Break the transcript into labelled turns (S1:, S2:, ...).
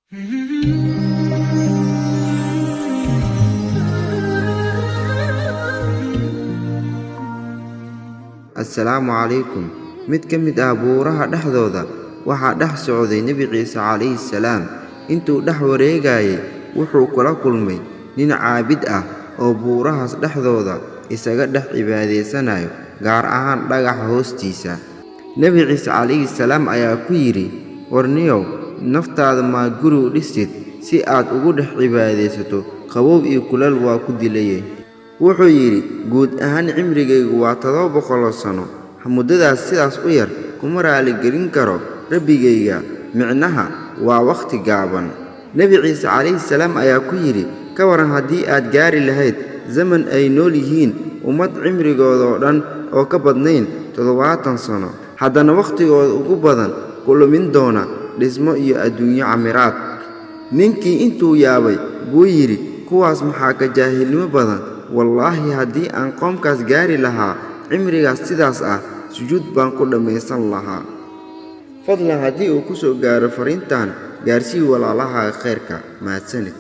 S1: السلام عليكم. mid ka mid ah buuraha dhexdooda waxaa dhex socday Nabi Ciise calayhi salaam. Intuu dhex wareegayay wuxuu kula kulmay nin caabid ah oo buurahaas dhexdooda isaga dhex cibaadaysanayo, gaar ahaan dhagaxa hoostiisa. Nabi Ciise calayhi salaam ayaa ku yidhi, warniyow, naftaada ma guri u dhisid si aad ugu dhex cibaadaysato? Qabow iyo kulal waa ku dilayay. Wuxuu yidhi, guud ahaan cimrigaygu waa 700 sano. Muddadaas sidaas u yar kuma raali gelin karo Rabbigayga, micnaha waa waqti gaaban. Nabi Ciise calayhi salaam ayaa ku yidhi, ka waran haddii aad gaari lahayd zaman ay nool yihiin ummad cimrigooda oo dhan oo ka badnayn 70 sano, haddana waqtigooda ugu badan ku lumin doona dhismo iyo adduunyo camiraad. Ninkii intuu yaabay buu yidhi, kuwaas maxaa ka jaahilnimo badan? Wallaahi haddii aan qoomkaas gaari lahaa cimrigaas sidaas ah, sujuud baan ku dhammaysan lahaa. Fadlan haddii uu ku soo gaaro fariintan, gaarsii walaalaha khayrka. Mahadsanid.